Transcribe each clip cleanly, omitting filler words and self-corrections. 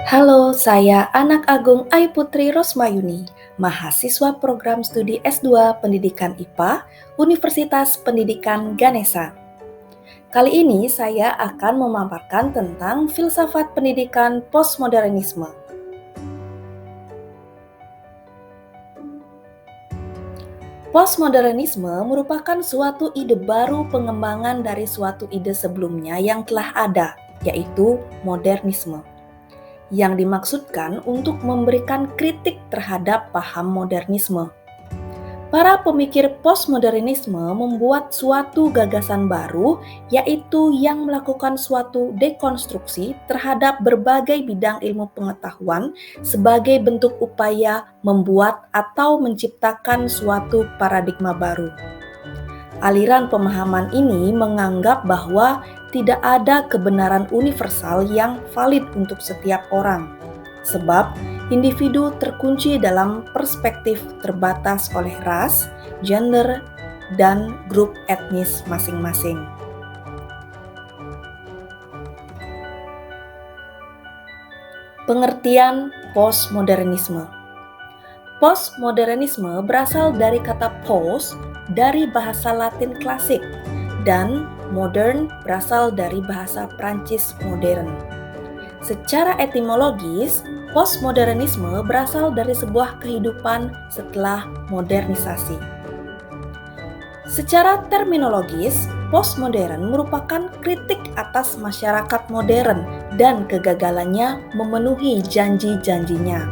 Halo, saya Anak Agung Ai Putri Rosmayuni, mahasiswa program studi S2 Pendidikan IPA, Universitas Pendidikan Ganesha. Kali ini saya akan memaparkan tentang filsafat pendidikan postmodernisme. Postmodernisme merupakan suatu ide baru pengembangan dari suatu ide sebelumnya yang telah ada, yaitu modernisme, yang dimaksudkan untuk memberikan kritik terhadap paham modernisme. Para pemikir postmodernisme membuat suatu gagasan baru, yaitu yang melakukan suatu dekonstruksi terhadap berbagai bidang ilmu pengetahuan sebagai bentuk upaya membuat atau menciptakan suatu paradigma baru. Aliran pemahaman ini menganggap bahwa tidak ada kebenaran universal yang valid untuk setiap orang, sebab individu terkunci dalam perspektif terbatas oleh ras, gender, dan grup etnis masing-masing. Pengertian postmodernisme. Postmodernisme berasal dari kata post dari bahasa Latin klasik dan modern berasal dari bahasa Prancis modern. Secara etimologis, postmodernisme berasal dari sebuah kehidupan setelah modernisasi. Secara terminologis, postmodern merupakan kritik atas masyarakat modern dan kegagalannya memenuhi janji-janjinya.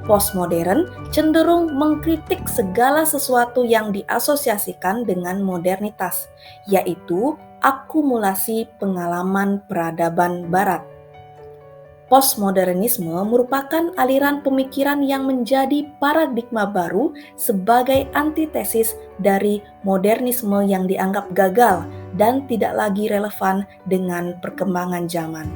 Postmodern cenderung mengkritik segala sesuatu yang diasosiasikan dengan modernitas, yaitu akumulasi pengalaman peradaban barat. Postmodernisme merupakan aliran pemikiran yang menjadi paradigma baru sebagai antitesis dari modernisme yang dianggap gagal dan tidak lagi relevan dengan perkembangan zaman.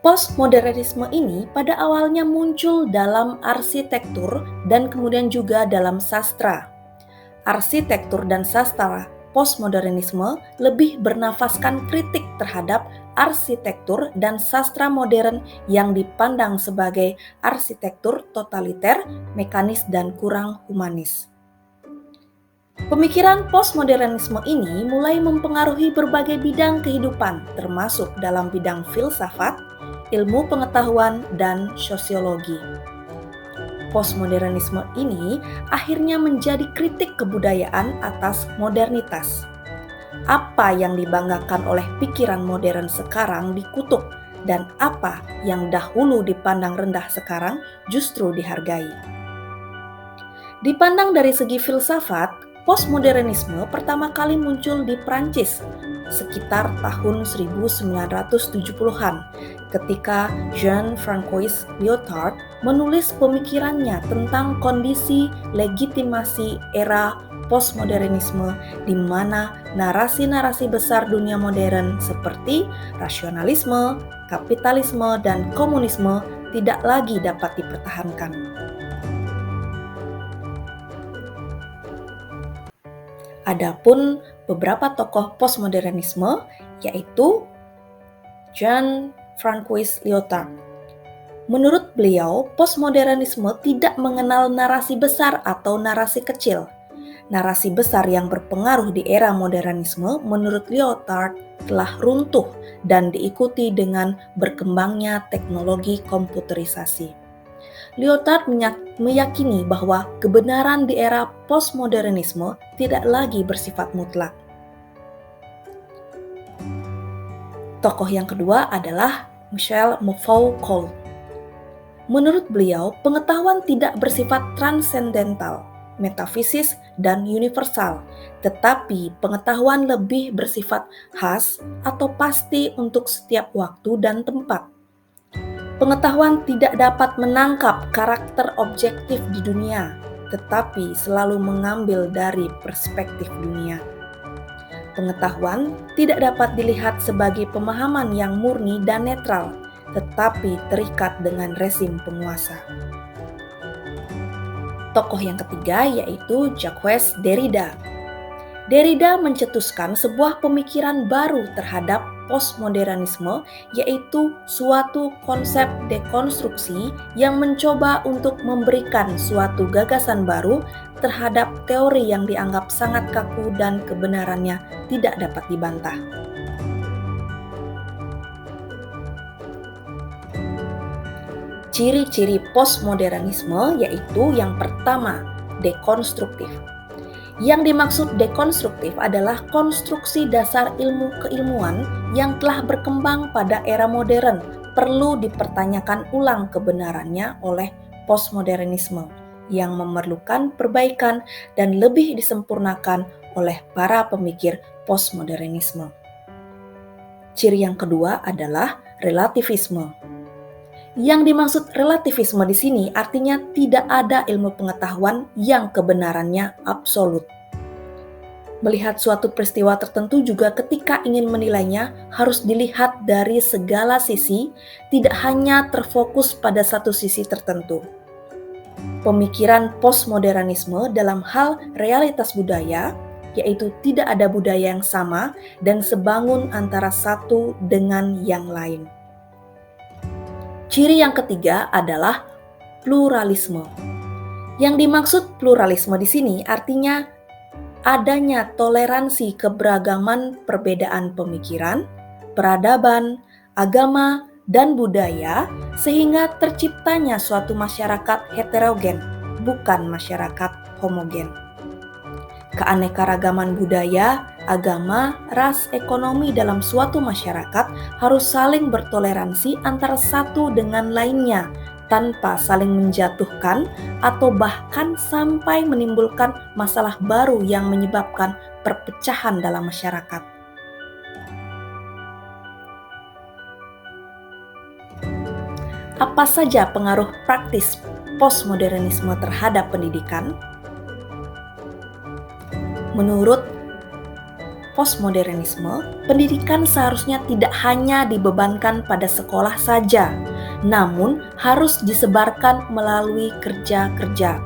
Postmodernisme ini pada awalnya muncul dalam arsitektur dan kemudian juga dalam sastra. Arsitektur dan sastra postmodernisme lebih bernafaskan kritik terhadap arsitektur dan sastra modern yang dipandang sebagai arsitektur totaliter, mekanis, dan kurang humanis. Pemikiran postmodernisme ini mulai mempengaruhi berbagai bidang kehidupan, termasuk dalam bidang filsafat, ilmu pengetahuan, dan sosiologi. Postmodernisme ini akhirnya menjadi kritik kebudayaan atas modernitas. Apa yang dibanggakan oleh pikiran modern sekarang dikutuk, dan apa yang dahulu dipandang rendah sekarang justru dihargai. Dipandang dari segi filsafat, postmodernisme pertama kali muncul di Prancis sekitar tahun 1970-an ketika Jean-François Lyotard menulis pemikirannya tentang kondisi legitimasi era postmodernisme di mana narasi-narasi besar dunia modern seperti rasionalisme, kapitalisme, dan komunisme tidak lagi dapat dipertahankan. Adapun beberapa tokoh postmodernisme yaitu Jean-François Lyotard. Menurut beliau, postmodernisme tidak mengenal narasi besar atau narasi kecil. Narasi besar yang berpengaruh di era modernisme menurut Lyotard telah runtuh dan diikuti dengan berkembangnya teknologi komputerisasi. Lyotard meyakini bahwa kebenaran di era postmodernisme tidak lagi bersifat mutlak. Tokoh yang kedua adalah Michel Foucault. Menurut beliau, pengetahuan tidak bersifat transendental, metafisis, dan universal, tetapi pengetahuan lebih bersifat khas atau pasti untuk setiap waktu dan tempat. Pengetahuan tidak dapat menangkap karakter objektif di dunia, tetapi selalu mengambil dari perspektif dunia. Pengetahuan tidak dapat dilihat sebagai pemahaman yang murni dan netral, tetapi terikat dengan rezim penguasa. Tokoh yang ketiga yaitu Jacques Derrida. Derrida mencetuskan sebuah pemikiran baru terhadap postmodernisme, yaitu suatu konsep dekonstruksi yang mencoba untuk memberikan suatu gagasan baru terhadap teori yang dianggap sangat kaku dan kebenarannya tidak dapat dibantah. Ciri-ciri postmodernisme yaitu yang pertama, dekonstruktif. Yang dimaksud dekonstruktif adalah konstruksi dasar ilmu keilmuan yang telah berkembang pada era modern perlu dipertanyakan ulang kebenarannya oleh postmodernisme yang memerlukan perbaikan dan lebih disempurnakan oleh para pemikir postmodernisme. Ciri yang kedua adalah relativisme. Yang dimaksud relativisme di sini artinya tidak ada ilmu pengetahuan yang kebenarannya absolut. Melihat suatu peristiwa tertentu juga ketika ingin menilainya harus dilihat dari segala sisi, tidak hanya terfokus pada satu sisi tertentu. Pemikiran postmodernisme dalam hal realitas budaya, yaitu tidak ada budaya yang sama dan sebangun antara satu dengan yang lain. Ciri yang ketiga adalah pluralisme. Yang dimaksud pluralisme di sini artinya adanya toleransi keberagaman perbedaan pemikiran, peradaban, agama, dan budaya sehingga terciptanya suatu masyarakat heterogen, bukan masyarakat homogen. Keanekaragaman budaya, agama, ras, ekonomi dalam suatu masyarakat harus saling bertoleransi antara satu dengan lainnya tanpa saling menjatuhkan atau bahkan sampai menimbulkan masalah baru yang menyebabkan perpecahan dalam masyarakat. Apa saja pengaruh praktis postmodernisme terhadap pendidikan? Menurut postmodernisme, pendidikan seharusnya tidak hanya dibebankan pada sekolah saja, namun harus disebarkan melalui kerja-kerja.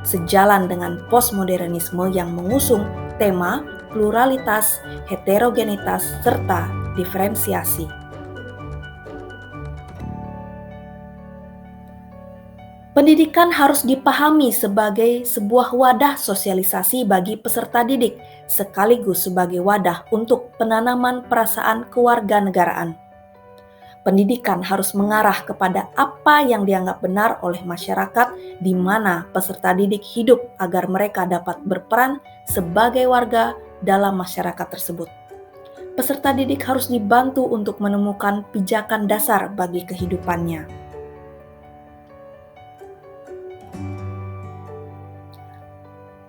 Sejalan dengan postmodernisme yang mengusung tema pluralitas, heterogenitas, serta diferensiasi. Pendidikan harus dipahami sebagai sebuah wadah sosialisasi bagi peserta didik, sekaligus sebagai wadah untuk penanaman perasaan kewarganegaraan. Pendidikan harus mengarah kepada apa yang dianggap benar oleh masyarakat di mana peserta didik hidup agar mereka dapat berperan sebagai warga dalam masyarakat tersebut. Peserta didik harus dibantu untuk menemukan pijakan dasar bagi kehidupannya.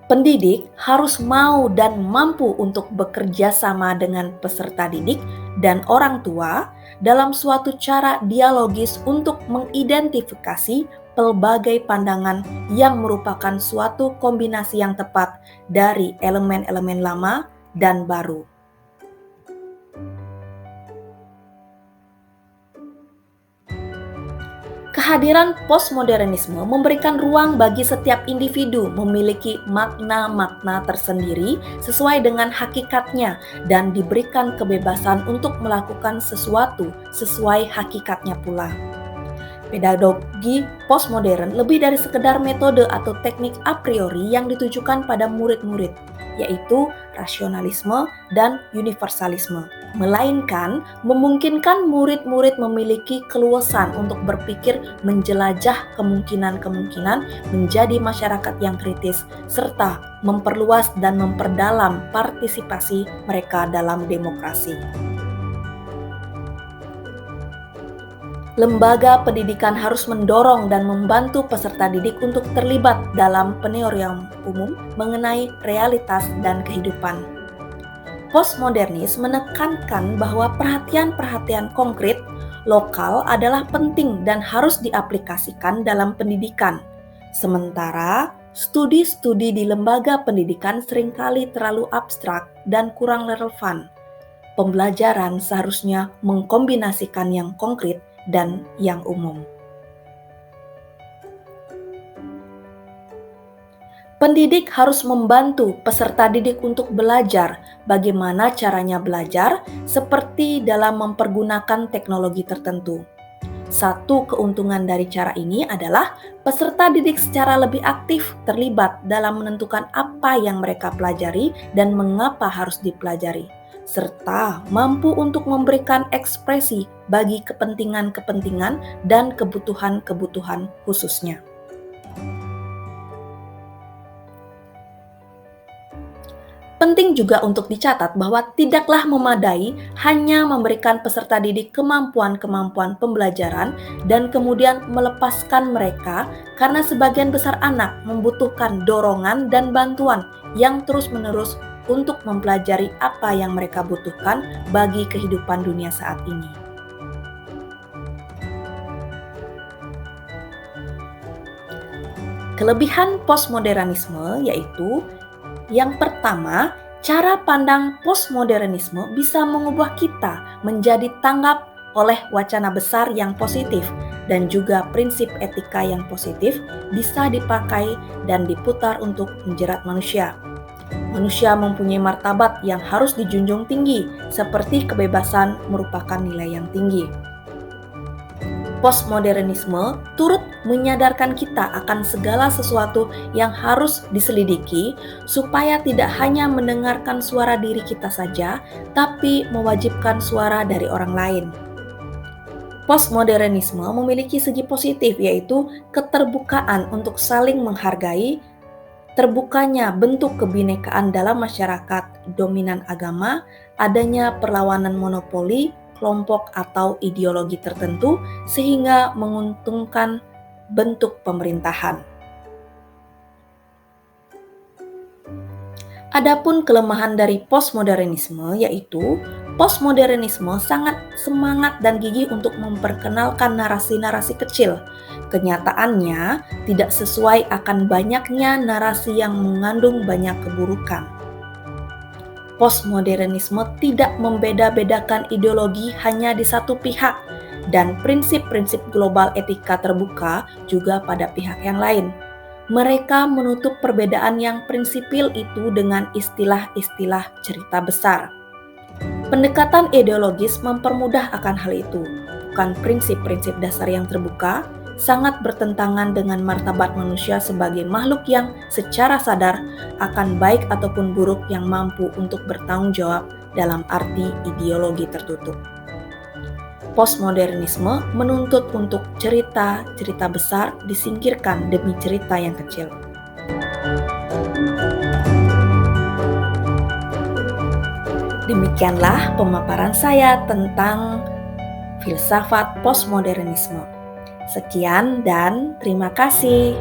Pendidik harus mau dan mampu untuk bekerja sama dengan peserta didik dan orang tua dalam suatu cara dialogis untuk mengidentifikasi pelbagai pandangan yang merupakan suatu kombinasi yang tepat dari elemen-elemen lama dan baru. Kehadiran postmodernisme memberikan ruang bagi setiap individu memiliki makna-makna tersendiri sesuai dengan hakikatnya dan diberikan kebebasan untuk melakukan sesuatu sesuai hakikatnya pula. Pedagogi postmodern lebih dari sekedar metode atau teknik a priori yang ditujukan pada murid-murid, yaitu rasionalisme dan universalisme, melainkan memungkinkan murid-murid memiliki keluasan untuk berpikir menjelajah kemungkinan-kemungkinan menjadi masyarakat yang kritis, serta memperluas dan memperdalam partisipasi mereka dalam demokrasi. Lembaga pendidikan harus mendorong dan membantu peserta didik untuk terlibat dalam penelitian umum mengenai realitas dan kehidupan. Postmodernis menekankan bahwa perhatian-perhatian konkret lokal adalah penting dan harus diaplikasikan dalam pendidikan. Sementara studi-studi di lembaga pendidikan seringkali terlalu abstrak dan kurang relevan. Pembelajaran seharusnya mengkombinasikan yang konkret dan yang umum. Pendidik harus membantu peserta didik untuk belajar bagaimana caranya belajar, seperti dalam mempergunakan teknologi tertentu. Satu keuntungan dari cara ini adalah peserta didik secara lebih aktif terlibat dalam menentukan apa yang mereka pelajari dan mengapa harus dipelajari, serta mampu untuk memberikan ekspresi bagi kepentingan-kepentingan dan kebutuhan-kebutuhan khususnya. Penting juga untuk dicatat bahwa tidaklah memadai hanya memberikan peserta didik kemampuan-kemampuan pembelajaran dan kemudian melepaskan mereka, karena sebagian besar anak membutuhkan dorongan dan bantuan yang terus-menerus untuk mempelajari apa yang mereka butuhkan bagi kehidupan dunia saat ini. Kelebihan postmodernisme yaitu yang pertama, cara pandang postmodernisme bisa mengubah kita menjadi tanggap oleh wacana besar yang positif, dan juga prinsip etika yang positif bisa dipakai dan diputar untuk menjerat manusia. Manusia mempunyai martabat yang harus dijunjung tinggi, seperti kebebasan merupakan nilai yang tinggi. Postmodernisme turut menyadarkan kita akan segala sesuatu yang harus diselidiki, supaya tidak hanya mendengarkan suara diri kita saja, tapi mewajibkan suara dari orang lain. Postmodernisme memiliki segi positif, yaitu keterbukaan untuk saling menghargai, terbukanya bentuk kebinekaan dalam masyarakat dominan agama, adanya perlawanan monopoli, kelompok atau ideologi tertentu sehingga menguntungkan bentuk pemerintahan. Adapun kelemahan dari postmodernisme yaitu postmodernisme sangat semangat dan gigih untuk memperkenalkan narasi-narasi kecil. Kenyataannya tidak sesuai akan banyaknya narasi yang mengandung banyak keburukan. Postmodernisme tidak membeda-bedakan ideologi hanya di satu pihak, dan prinsip-prinsip global etika terbuka juga pada pihak yang lain. Mereka menutup perbedaan yang prinsipil itu dengan istilah-istilah cerita besar. Pendekatan ideologis mempermudah akan hal itu, bukan prinsip-prinsip dasar yang terbuka, sangat bertentangan dengan martabat manusia sebagai makhluk yang secara sadar akan baik ataupun buruk yang mampu untuk bertanggung jawab dalam arti ideologi tertutup. Postmodernisme menuntut untuk cerita-cerita besar disingkirkan demi cerita yang kecil. Demikianlah pemaparan saya tentang filsafat postmodernisme. Sekian dan terima kasih.